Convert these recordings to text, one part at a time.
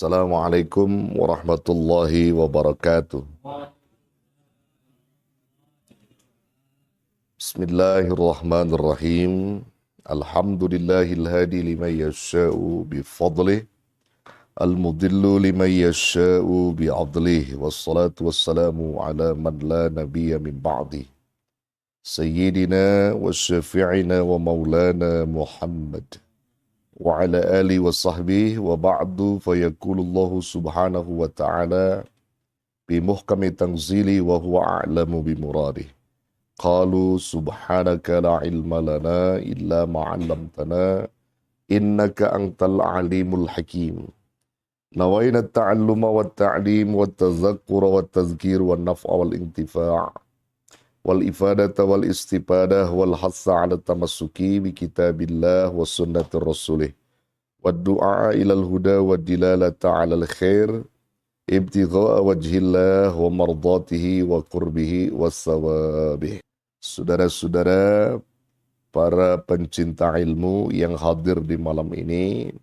Assalamualaikum warahmatullahi wabarakatuh. Bismillahirrahmanirrahim. Alhamdulillahil hadi liman yasha'u bifadlih. Al-mudillu liman yasha'u bi'adlih. Wassalatu wassalamu ala man la nabiyya min ba'dih. Sayyidina wa syafi'ina wa maulana Muhammad. Wa ala alihi wa sahbihi wa ba'du fayakulullahu subhanahu wa ta'ala bimuhkami tanzili wa huwa a'lamu bimuradih. Qalu subhanaka la ilma lana illa ma'allamtana innaka antal alimul hakim. Nawayna ta'alluma wa ta'lim wa tazakkura wa tazkir wa naf'a wal intifa' wal ifadata wal istifadah wal hassa ala tamassuki bi kitabillah wa sunnati rasulih wa du'a ilal huda wa dilalata ala al khair ibtigha'a wajhillah wa mardatihi wa qurbihi wa sawabih. Saudara-saudara para pencinta ilmu yang hadir di malam ini,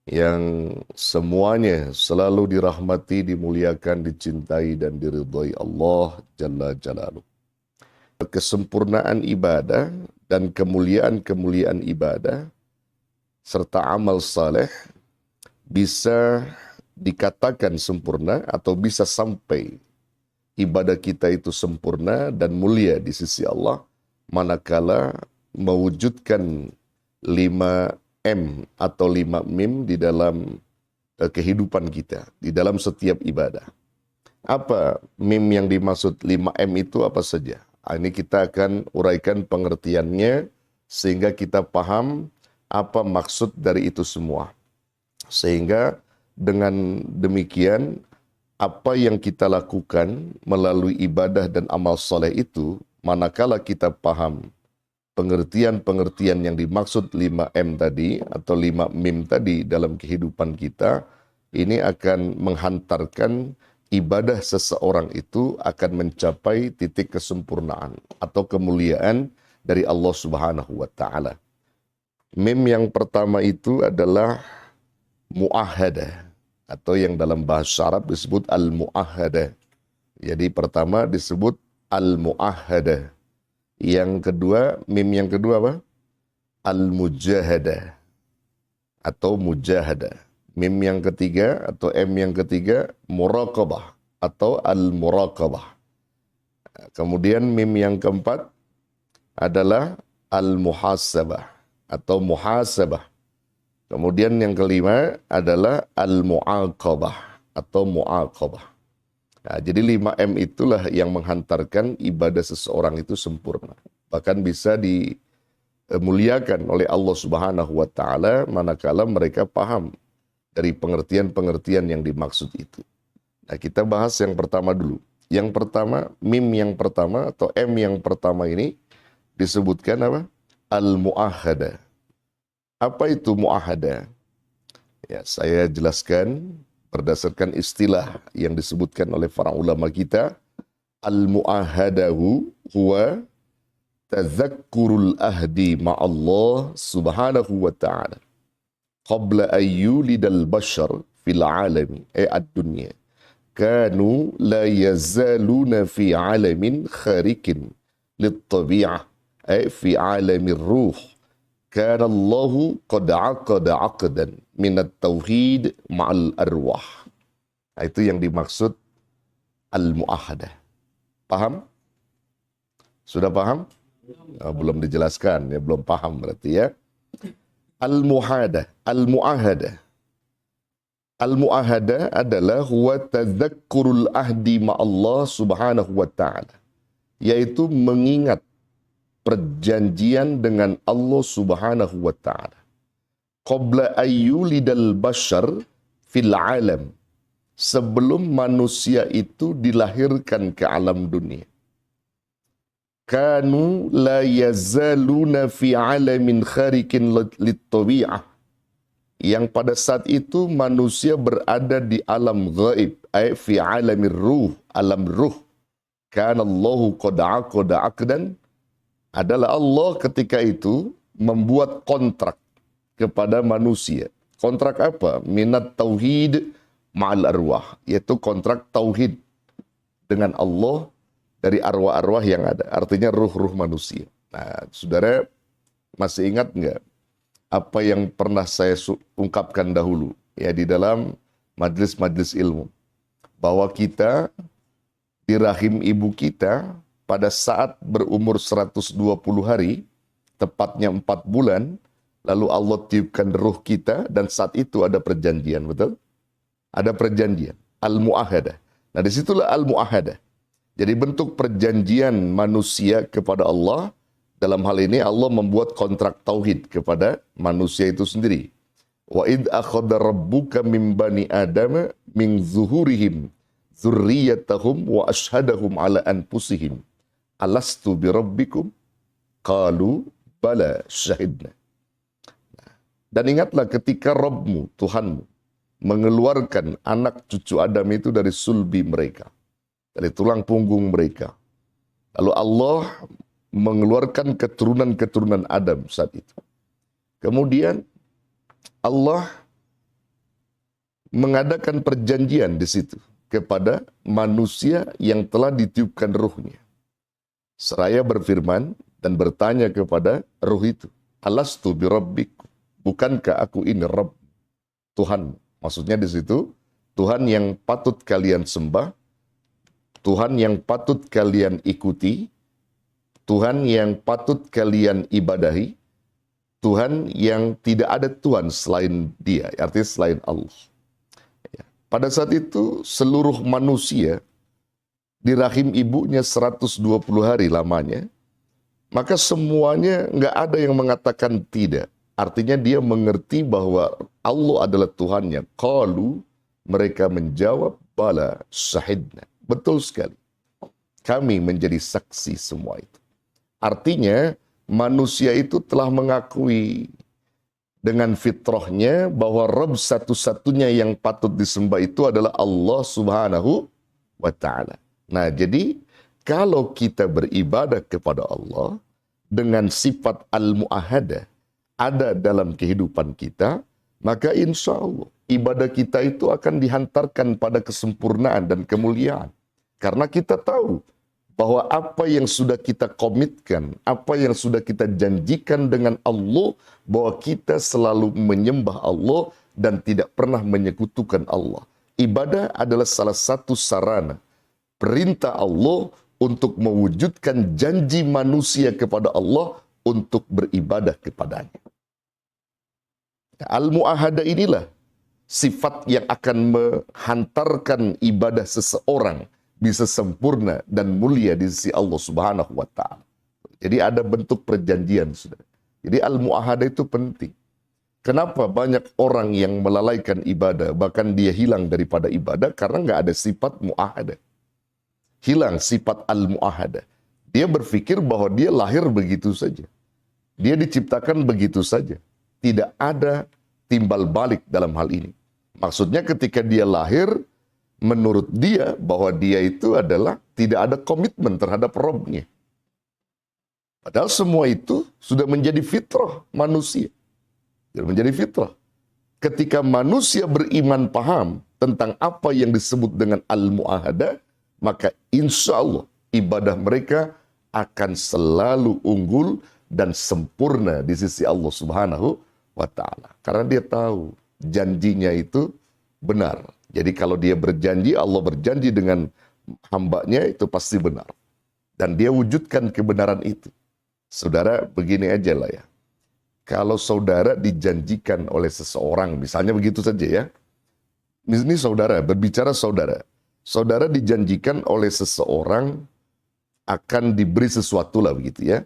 yang semuanya selalu dirahmati, dimuliakan, dicintai dan diridhai Allah Jalla Jalaluh. Kesempurnaan ibadah dan kemuliaan-kemuliaan ibadah serta amal saleh bisa dikatakan sempurna atau bisa sampai ibadah kita itu sempurna dan mulia di sisi Allah manakala mewujudkan 5M atau 5 mim di dalam kehidupan kita, di dalam setiap ibadah. Apa mim yang dimaksud 5M itu apa saja? Ini kita akan uraikan pengertiannya sehingga kita paham apa maksud dari itu semua. Sehingga dengan demikian apa yang kita lakukan melalui ibadah dan amal soleh itu, manakala kita paham pengertian-pengertian yang dimaksud 5M tadi atau 5 mim tadi dalam kehidupan kita, ini akan menghantarkan ibadah seseorang itu akan mencapai titik kesempurnaan atau kemuliaan dari Allah Subhanahu wa taala. Mim yang pertama itu adalah mu'ahadah atau yang dalam bahasa Arab disebut al-mu'ahadah. Jadi pertama disebut al-mu'ahadah. Yang kedua, mim yang kedua apa? Al-mujahadah atau mujahadah. Mim yang ketiga atau M yang ketiga, muraqabah atau al-muraqabah. Kemudian mim yang keempat adalah al-muhasabah atau muhasabah. Kemudian yang kelima adalah al-mu'aqabah atau mu'aqabah. Nah, jadi 5M itulah yang menghantarkan ibadah seseorang itu sempurna. Bahkan bisa dimuliakan oleh Allah Subhanahu wa taala manakala mereka paham dari pengertian-pengertian yang dimaksud itu. Nah, kita bahas yang pertama dulu. Yang pertama, mim yang pertama atau M yang pertama ini disebutkan apa? Al-mu'ahadah. Apa itu mu'ahadah? Ya, saya jelaskan berdasarkan istilah yang disebutkan oleh para ulama kita. Al-mu'ahadahu huwa tazakkurul ahdi ma'allah subhanahu wa ta'ala qabla ayyulidal bashar fil alami ad-dunya kanu la yazaluna fi alamin kharikin lit-tabi'ah fi alamir ruh kana Allahu qad aqada aqdan minat tauhid ma'al arwah. Nah, itu yang dimaksud al-mu'ahadah. Paham? Sudah paham? Belum dijelaskan, ya belum paham berarti ya. Al-mu'ahadah. Al-mu'ahadah. Al-mu'ahadah adalah huwa tadzakkurul ahdi ma'allah subhanahu wa ta'ala. Yaitu mengingat perjanjian dengan Allah Subhanahu wa taala. Qabla ayyulidal bashar fil alam. Sebelum manusia itu dilahirkan ke alam dunia. Kanu la yazaluna fi alamin kharikin lit-tabi'ah. Yang pada saat itu manusia berada di alam ghaib, fi alamir ruh, alam ruh. Kana Allahu qad aqada aqdan, adalah Allah ketika itu membuat kontrak kepada manusia Kontrak apa? Minat tauhid ma'al arwah, yaitu kontrak tauhid dengan Allah dari arwah-arwah yang ada. Artinya ruh-ruh manusia. Nah, saudara masih ingat nggak apa yang pernah saya ungkapkan dahulu ya di dalam majlis-majlis ilmu, bahwa kita di rahim ibu kita pada saat berumur 120 hari, tepatnya 4 bulan, lalu Allah tiupkan ruh kita dan saat itu ada perjanjian, betul? Ada perjanjian, al-mu'ahadah. Nah disitulah al-mu'ahadah. Jadi bentuk perjanjian manusia kepada Allah, dalam hal ini Allah membuat kontrak tauhid kepada manusia itu sendiri. Wa id akhadha rabbuka min bani adama min zuhurihim dzurriyyatahum wa ashhadahum ala anfusihim alastu bi rabbikum qalu bala syahidna. Dan ingatlah ketika Rabbmu, Tuhanmu, mengeluarkan anak cucu Adam itu dari sulbi mereka, dari tulang punggung mereka. Lalu Allah mengeluarkan keturunan-keturunan Adam saat itu. Kemudian Allah mengadakan perjanjian di situ kepada manusia yang telah ditiupkan ruhnya. Seraya berfirman dan bertanya kepada ruh itu, alastu bi rabbikum, bukankah aku ini Rabb, Tuhan? Maksudnya di situ Tuhan yang patut kalian sembah, Tuhan yang patut kalian ikuti, Tuhan yang patut kalian ibadahi, Tuhan yang tidak ada Tuhan selain Dia, artinya selain Allah. Pada saat itu seluruh manusia di rahim ibunya 120 hari lamanya, maka semuanya nggak ada yang mengatakan tidak. Artinya dia mengerti bahwa Allah adalah Tuhannya. Qalu, mereka menjawab, bala syahidna. Betul sekali. Kami menjadi saksi semua itu. Artinya manusia itu telah mengakui dengan fitrahnya bahwa Rabb satu-satunya yang patut disembah itu adalah Allah Subhanahu wa Ta'ala. Nah, jadi kalau kita beribadah kepada Allah dengan sifat al-mu'ahadah ada dalam kehidupan kita, maka insya Allah ibadah kita itu akan dihantarkan pada kesempurnaan dan kemuliaan. Karena kita tahu bahwa apa yang sudah kita komitkan, apa yang sudah kita janjikan dengan Allah, bahwa kita selalu menyembah Allah dan tidak pernah menyekutukan Allah. Ibadah adalah salah satu sarana perintah Allah untuk mewujudkan janji manusia kepada Allah untuk beribadah kepadanya. Al-mu'ahadah inilah sifat yang akan menghantarkan ibadah seseorang bisa sempurna dan mulia di sisi Allah Subhanahu wa Ta'ala. Jadi ada bentuk perjanjian, saudara. Jadi al-mu'ahadah itu penting. Kenapa banyak orang yang melalaikan ibadah, bahkan dia hilang daripada ibadah karena nggak ada sifat mu'ahadah. Hilang sifat al-mu'ahadah. Dia berpikir bahwa dia lahir begitu saja. Dia diciptakan begitu saja. Tidak ada timbal balik dalam hal ini. Maksudnya ketika dia lahir, menurut dia bahwa dia itu adalah tidak ada komitmen terhadap Rabb-nya. Padahal semua itu sudah menjadi fitrah manusia. Sudah menjadi fitrah. Ketika manusia beriman paham tentang apa yang disebut dengan al-mu'ahadah, maka insya Allah ibadah mereka akan selalu unggul dan sempurna di sisi Allah Subhanahu wa Ta'ala. Karena dia tahu janjinya itu benar. Jadi kalau dia berjanji, Allah berjanji dengan hambanya itu pasti benar. Dan dia wujudkan kebenaran itu. Saudara, begini aja lah ya. Kalau saudara dijanjikan oleh seseorang, misalnya begitu saja ya. Ini saudara, berbicara saudara. Saudara dijanjikan oleh seseorang akan diberi sesuatu lah begitu ya.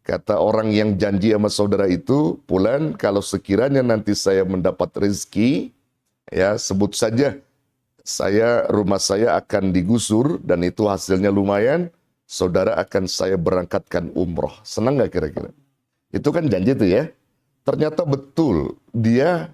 Kata orang yang janji sama saudara itu, Fulan, kalau sekiranya nanti saya mendapat rezeki, ya sebut saja, rumah saya akan digusur dan itu hasilnya lumayan, saudara akan saya berangkatkan umroh. Senang nggak kira-kira? Itu kan janji tuh ya. Ternyata betul dia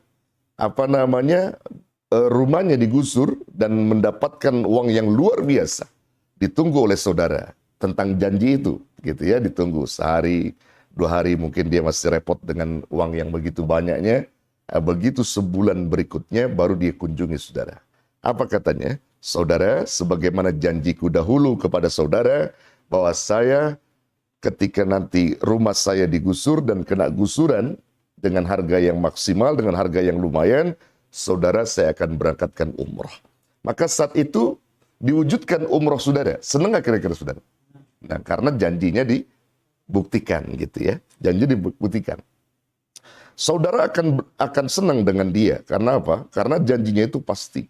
rumahnya digusur dan mendapatkan uang yang luar biasa. Ditunggu oleh saudara tentang janji itu, gitu ya, ditunggu sehari, 2 hari mungkin dia masih repot dengan uang yang begitu banyaknya. Nah, begitu sebulan berikutnya baru dia kunjungi saudara. Apa katanya? Saudara, sebagaimana janjiku dahulu kepada saudara, bahwa saya ketika nanti rumah saya digusur dan kena gusuran dengan harga yang maksimal, dengan harga yang lumayan, saudara saya akan berangkatkan umrah. Maka saat itu diwujudkan umrah saudara. Senang nggak kira-kira saudara? Nah, karena janjinya dibuktikan gitu ya. Janji dibuktikan. Saudara akan senang dengan dia. Karena apa? Karena janjinya itu pasti.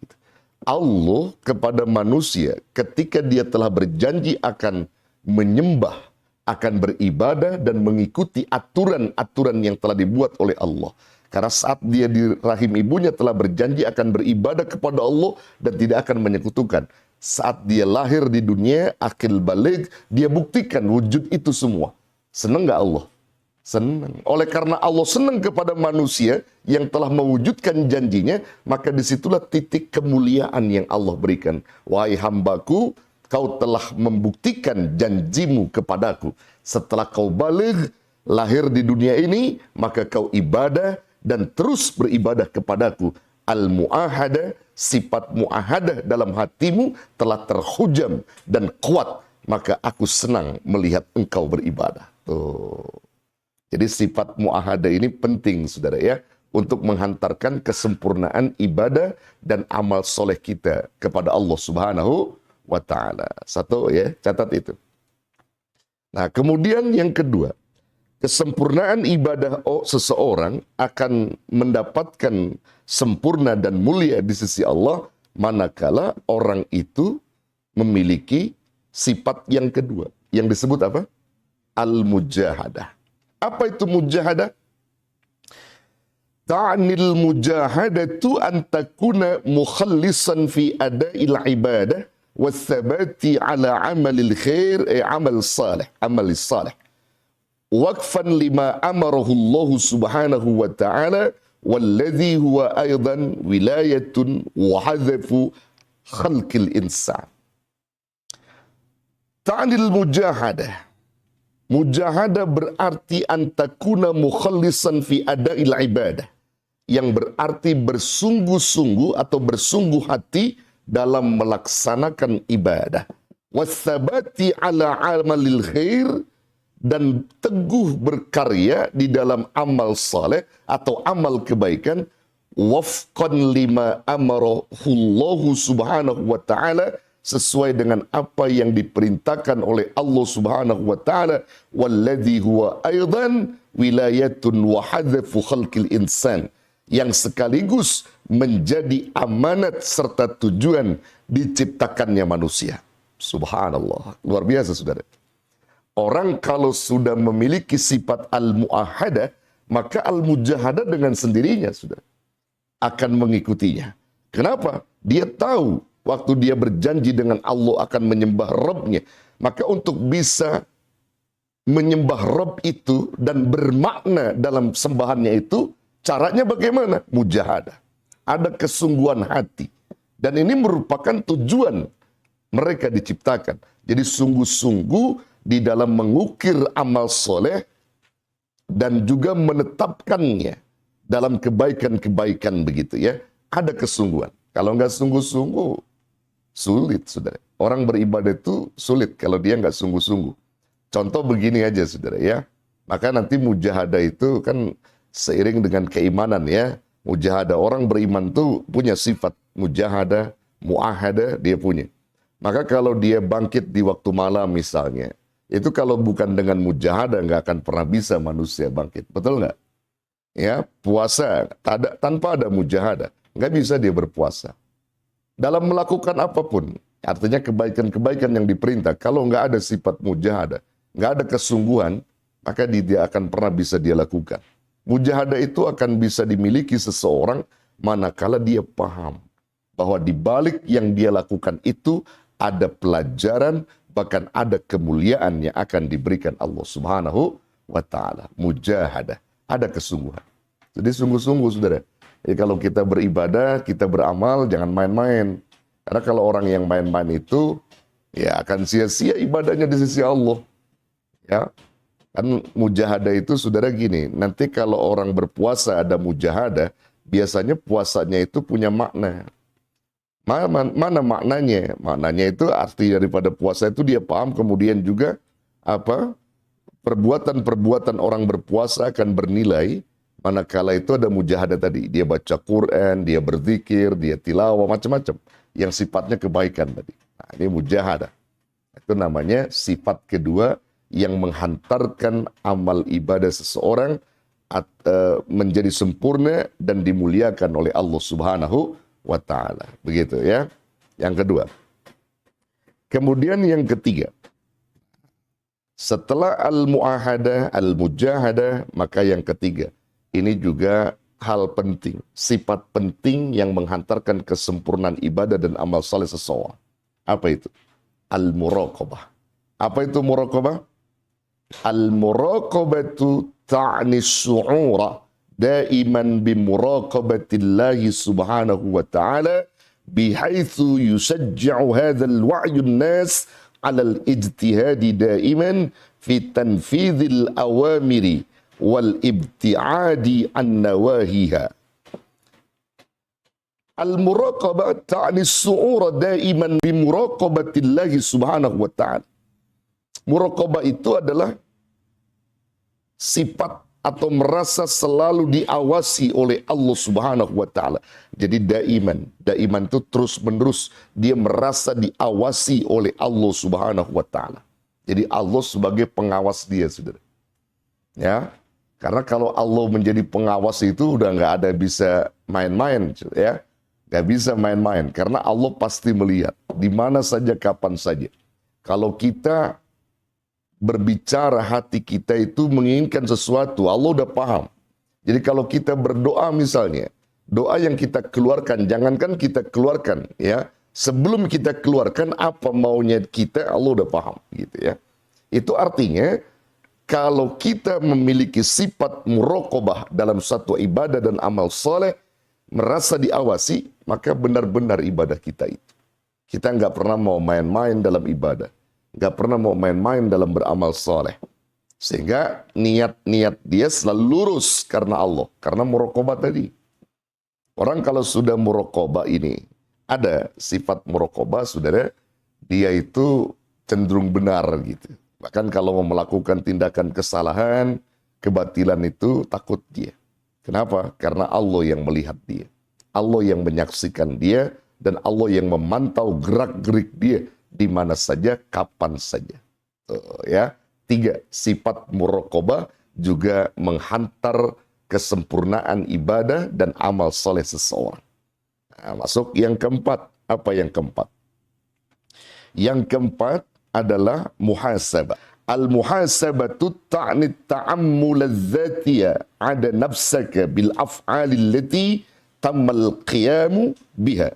Allah kepada manusia ketika dia telah berjanji akan menyembah, akan beribadah dan mengikuti aturan-aturan yang telah dibuat oleh Allah. Karena saat dia di rahim ibunya telah berjanji akan beribadah kepada Allah dan tidak akan menyekutukan. Saat dia lahir di dunia, akil baligh, dia buktikan wujud itu semua. Senang nggak Allah? Senang. Oleh karena Allah senang kepada manusia yang telah mewujudkan janjinya, maka disitulah titik kemuliaan yang Allah berikan. Wahai hambaku, kau telah membuktikan janjimu kepadaku. Setelah kau baligh, lahir di dunia ini, maka kau ibadah dan terus beribadah kepadaku. Al-mu'ahadah, sifat mu'ahadah dalam hatimu telah terhujam dan kuat. Maka aku senang melihat engkau beribadah. Tuh. Jadi sifat mu'ahadah ini penting saudara ya. Untuk menghantarkan kesempurnaan ibadah dan amal soleh kita kepada Allah subhanahu wa ta'ala. Satu ya, catat itu. Nah kemudian yang kedua. Kesempurnaan ibadah seseorang akan mendapatkan sempurna dan mulia di sisi Allah manakala orang itu memiliki sifat yang kedua. Yang disebut apa? Al-mujahadah. Apa itu mujahadah? Ta'nil mujahadatu an takuna mukhallisan fi ada'il ibadah والثبات على عمل الخير عمل صالح عمل الصالح وقفا لما أمره الله سبحانه وتعالى والذي هو أيضا ولاية وحذف خلق الإنسان. تعني المجاهدة. Mujahadah berarti antakuna mukhallisan fi ada'il ibadah. Yang berarti bersungguh-sungguh atau bersungguh hati dalam melaksanakan ibadah. Wasabati ala amalil khair, dan teguh berkarya di dalam amal saleh atau amal kebaikan. Wafqan lima amarahullahu subhanahu wa ta'ala, sesuai dengan apa yang diperintahkan oleh Allah subhanahu wa ta'ala. Walladhi huwa aydan wilayatun wa hadhafu khalqil insan, yang sekaligus menjadi amanat serta tujuan diciptakannya manusia. Subhanallah, luar biasa saudara. Orang kalau sudah memiliki sifat al-mu'ahadah, maka al-mujahadah dengan sendirinya saudara akan mengikutinya. Kenapa? Dia tahu waktu dia berjanji dengan Allah akan menyembah Rabb-nya. Maka untuk bisa menyembah Rabb itu dan bermakna dalam sembahannya itu, caranya bagaimana? Mujahadah. Ada kesungguhan hati. Dan ini merupakan tujuan mereka diciptakan. Jadi sungguh-sungguh di dalam mengukir amal soleh dan juga menetapkannya dalam kebaikan-kebaikan begitu ya. Ada kesungguhan. Kalau nggak sungguh-sungguh, sulit, saudara. Orang beribadah itu sulit kalau dia nggak sungguh-sungguh. Contoh begini aja, saudara ya. Maka nanti mujahadah itu kan seiring dengan keimanan ya. Mujahadah, orang beriman tuh punya sifat mujahadah, muahadah, dia punya. Maka kalau dia bangkit di waktu malam misalnya, itu kalau bukan dengan mujahadah nggak akan pernah bisa manusia bangkit. Betul nggak? Ya, puasa tanpa ada mujahadah nggak bisa dia berpuasa. Dalam melakukan apapun, artinya kebaikan-kebaikan yang diperintah, kalau nggak ada sifat mujahadah, nggak ada kesungguhan, maka dia akan pernah bisa dia lakukan. Mujahadah itu akan bisa dimiliki seseorang manakala dia paham bahwa di balik yang dia lakukan itu ada pelajaran, bahkan ada kemuliaan yang akan diberikan Allah Subhanahu wa ta'ala. Mujahadah, ada kesungguhan. Jadi sungguh-sungguh saudara. Jadi kalau kita beribadah, kita beramal, jangan main-main. Karena kalau orang yang main-main itu, ya akan sia-sia ibadahnya di sisi Allah. Ya, Kan mujahadah itu saudara gini, nanti kalau orang berpuasa ada mujahadah, biasanya puasanya itu punya makna. Mana maknanya? Maknanya itu arti daripada puasa itu dia paham, kemudian juga apa? Perbuatan-perbuatan orang berpuasa akan bernilai manakala itu ada mujahadah tadi. Dia baca Quran, dia berzikir, dia tilawah, macam-macam. Yang sifatnya kebaikan tadi. Nah, ini mujahadah. Itu namanya sifat kedua yang menghantarkan amal ibadah seseorang menjadi sempurna dan dimuliakan oleh Allah Subhanahu wa ta'ala. Begitu ya. Yang kedua. Kemudian yang ketiga. Setelah al-mu'ahadah, al-mujahadah, maka yang ketiga. Ini juga hal penting. Sifat penting yang menghantarkan kesempurnaan ibadah dan amal saleh seseorang. Apa itu? Al-muraqabah. Apa itu muraqabah? Al-muraqabatu ta'ni su'ura daiman bimuraqabatillahi subhanahu wa ta'ala bihaitsu yusajji'u hadzal wa'yu an-nas 'ala al-ijtihadi daiman fi tanfidhil awamiri wal ibti'adi an nawahiha. Al-muraqabah ta'ni su'ura daiman bimuraqabatillahi subhanahu wa ta'ala. Muraqabah itu adalah sifat atau merasa selalu diawasi oleh Allah Subhanahu wa ta'ala. Jadi daiman itu terus-menerus dia merasa diawasi oleh Allah Subhanahu wa ta'ala. Jadi Allah sebagai pengawas dia, Saudara. Ya. Karena kalau Allah menjadi pengawas itu udah nggak ada bisa main-main, ya. Nggak bisa main-main karena Allah pasti melihat di mana saja, kapan saja. Kalau kita berbicara, hati kita itu menginginkan sesuatu, Allah udah paham. Jadi kalau kita berdoa misalnya, doa yang kita keluarkan, jangankan kita keluarkan, ya, sebelum kita keluarkan apa maunya kita, Allah udah paham, gitu ya. Itu artinya kalau kita memiliki sifat muraqabah dalam satu ibadah dan amal soleh, merasa diawasi, maka benar-benar ibadah kita itu. Kita nggak pernah mau main-main dalam ibadah. Nggak pernah mau main-main dalam beramal soleh. Sehingga niat-niat dia selalu lurus karena Allah. Karena muraqabah tadi. Orang kalau sudah muraqabah ini, ada sifat muraqabah, saudara, dia itu cenderung benar gitu. Bahkan kalau mau melakukan tindakan kesalahan, kebatilan itu takut dia. Kenapa? Karena Allah yang melihat dia. Allah yang menyaksikan dia. Dan Allah yang memantau gerak-gerik dia. Di mana saja, kapan saja. Ya. 3. Sifat muraqabah juga menghantar kesempurnaan ibadah dan amal soleh seseorang. Nah, masuk yang keempat. Apa yang keempat? Yang keempat adalah muhasabah. Al-muhasabatu ta'ni ta'ammul adz-dzatiyya 'ada nafsaka bil af'ali allati tammal qiyamu biha.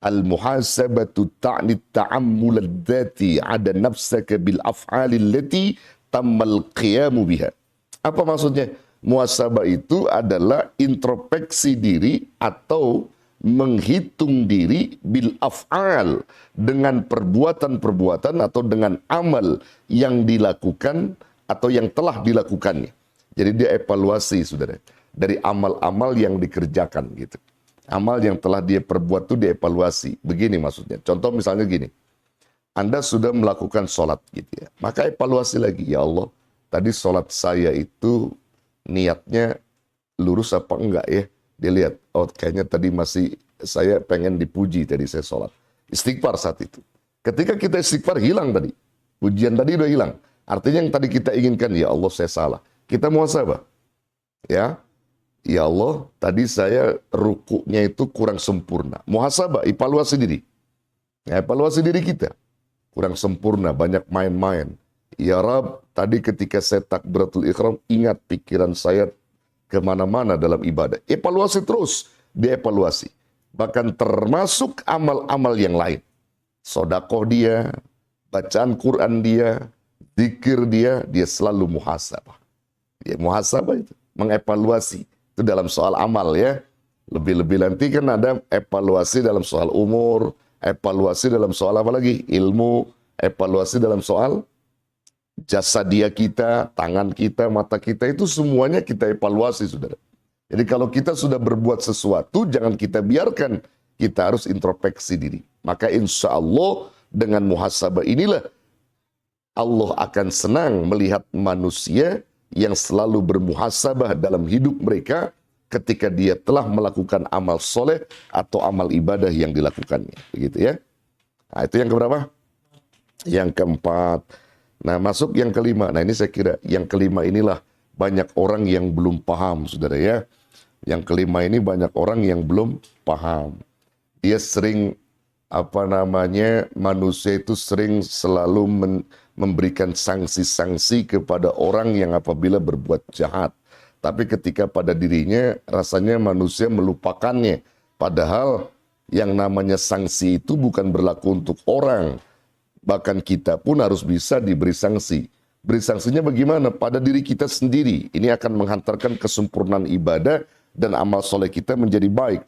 Al-muhasabatu ta'ni ta'ammul adz-dzati 'ada nafsaka bil af'ali allati tammal qiyamu biha. Apa maksudnya? Muhasabah itu adalah introspeksi diri atau menghitung diri bil af'al, dengan perbuatan-perbuatan atau dengan amal yang dilakukan atau yang telah dilakukannya. Jadi dia evaluasi, saudara, dari amal-amal yang dikerjakan gitu. Amal yang telah dia perbuat itu dievaluasi. Begini maksudnya. Contoh misalnya gini. Anda sudah melakukan sholat gitu ya. Maka evaluasi lagi. Ya Allah, tadi sholat saya itu niatnya lurus apa enggak ya? Dilihat, oh kayaknya tadi masih saya pengen dipuji tadi saya sholat. Istighfar saat itu. Ketika kita istighfar hilang tadi. Pujian tadi udah hilang. Artinya yang tadi kita inginkan, ya Allah saya salah. Kita muhasabah. Ya. Ya Allah, tadi saya rukuknya itu kurang sempurna. Muhasabah, evaluasi diri. Ya, evaluasi diri kita. Kurang sempurna, banyak main-main. Ya Rab, tadi ketika saya takbiratul ihram, ingat pikiran saya kemana-mana dalam ibadah. Evaluasi terus, dievaluasi. Bahkan termasuk amal-amal yang lain. Sodakoh dia, bacaan Quran dia, zikir dia selalu muhasabah. Ya, muhasabah itu, mengevaluasi. Itu dalam soal amal ya. Lebih-lebih nanti kan ada evaluasi dalam soal umur, evaluasi dalam soal apa lagi? Ilmu, evaluasi dalam soal Jasadia kita, tangan kita, mata kita, itu semuanya kita evaluasi, saudara. Jadi kalau kita sudah berbuat sesuatu, jangan kita biarkan. Kita harus introspeksi diri. Maka insya Allah dengan muhasabah inilah Allah akan senang melihat manusia yang selalu bermuhasabah dalam hidup mereka ketika dia telah melakukan amal soleh atau amal ibadah yang dilakukannya. Begitu ya. Nah, itu yang keberapa? Yang keempat. Nah, masuk yang kelima. Nah, ini saya kira yang kelima inilah banyak orang yang belum paham, saudara ya. Yang kelima ini banyak orang yang belum paham. Dia sering, manusia itu sering selalu memberikan sanksi-sanksi kepada orang yang apabila berbuat jahat. Tapi ketika pada dirinya, rasanya manusia melupakannya. Padahal yang namanya sanksi itu bukan berlaku untuk orang. Bahkan kita pun harus bisa diberi sanksi. Beri sanksinya bagaimana? Pada diri kita sendiri. Ini akan menghantarkan kesempurnaan ibadah dan amal soleh kita menjadi baik.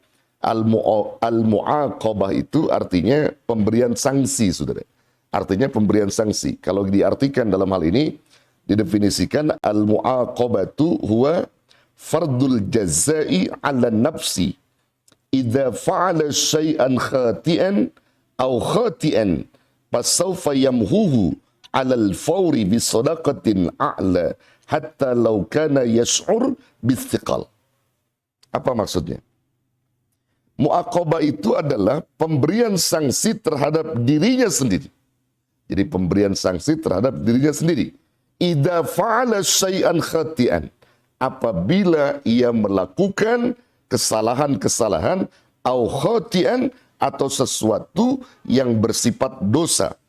Al-mu'aqabah itu artinya pemberian sanksi, saudara. Artinya pemberian sanksi. Kalau diartikan dalam hal ini, didefinisikan al-mu'aqabatu huwa fardul jazai ala nafsi idza fa'ala syai'an khati'an aw khati'an fasawfa yamhuhu 'ala al-fawri bi sadaqatin a'la hatta law kana yash'ur bithiqal. Apa maksudnya? Mu'aqabah itu adalah pemberian sanksi terhadap dirinya sendiri. Jadi pemberian sanksi terhadap dirinya sendiri. Idza fa'ala syai'an khati'an. Apabila ia melakukan kesalahan-kesalahan au khati'an atau sesuatu yang bersifat dosa.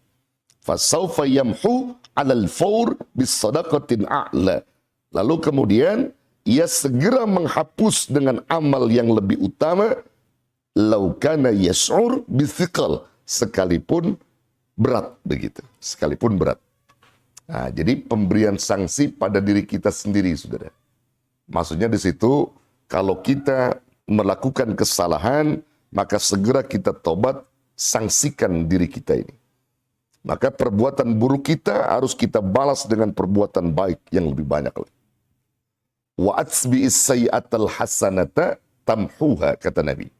Fasawfa yamhu 'alal fawr bis sadaqatin a'la. Lalu kemudian ia segera menghapus dengan amal yang lebih utama, laukana yash'ur bithiqal, sekalipun berat, begitu, sekalipun berat. Nah, jadi pemberian sanksi pada diri kita sendiri, saudara. Maksudnya di situ, kalau kita melakukan kesalahan, maka segera kita tobat, sanksikan diri kita ini. Maka perbuatan buruk kita harus kita balas dengan perbuatan baik yang lebih banyak. Wa atsbi'is sayyi'atal hasanata tamhuha, kata Nabi.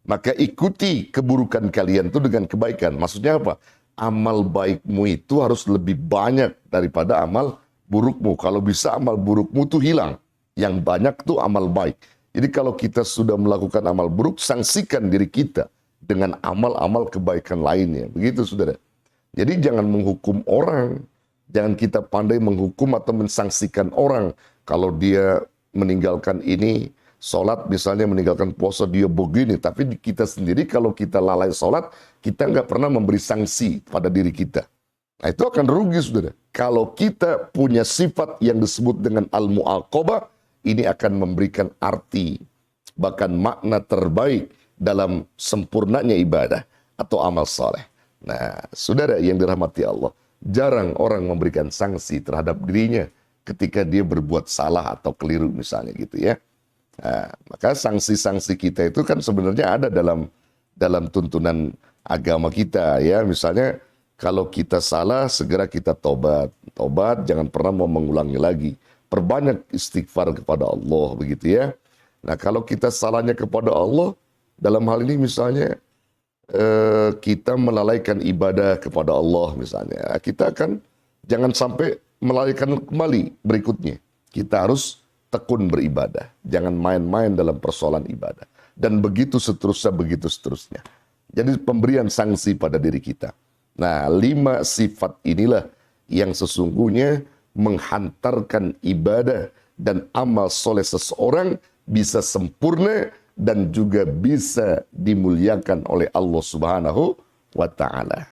Maka ikuti keburukan kalian itu dengan kebaikan. Maksudnya apa? Amal baikmu itu harus lebih banyak daripada amal burukmu. Kalau bisa amal burukmu itu hilang. Yang banyak itu amal baik. Jadi kalau kita sudah melakukan amal buruk, sanksikan diri kita dengan amal-amal kebaikan lainnya. Begitu, saudara. Jadi jangan menghukum orang. Jangan kita pandai menghukum atau mensangsikan orang. Kalau dia meninggalkan ini, sholat misalnya, meninggalkan puasa, dia begini. Tapi kita sendiri kalau kita lalai sholat, kita nggak pernah memberi sanksi pada diri kita. Nah, itu akan rugi, saudara. Kalau kita punya sifat yang disebut dengan al-mu'aqabah, ini akan memberikan arti, bahkan makna terbaik dalam sempurnanya ibadah atau amal soleh. Nah, saudara yang dirahmati Allah, jarang orang memberikan sanksi terhadap dirinya ketika dia berbuat salah atau keliru misalnya gitu ya. Nah, maka sanksi-sanksi kita itu kan sebenarnya ada dalam tuntunan agama kita ya. Misalnya kalau kita salah, segera kita tobat. Tobat, jangan pernah mau mengulangi lagi. Perbanyak istighfar kepada Allah begitu ya. Nah, kalau kita salahnya kepada Allah, dalam hal ini misalnya kita melalaikan ibadah kepada Allah misalnya, kita akan jangan sampai melalaikan kembali berikutnya. Kita harus tekun beribadah, jangan main-main dalam persoalan ibadah, dan begitu seterusnya, begitu seterusnya. Jadi pemberian sanksi pada diri kita. Nah, 5 sifat inilah yang sesungguhnya menghantarkan ibadah dan amal soleh seseorang bisa sempurna dan juga bisa dimuliakan oleh Allah Subhanahu wa Ta'ala.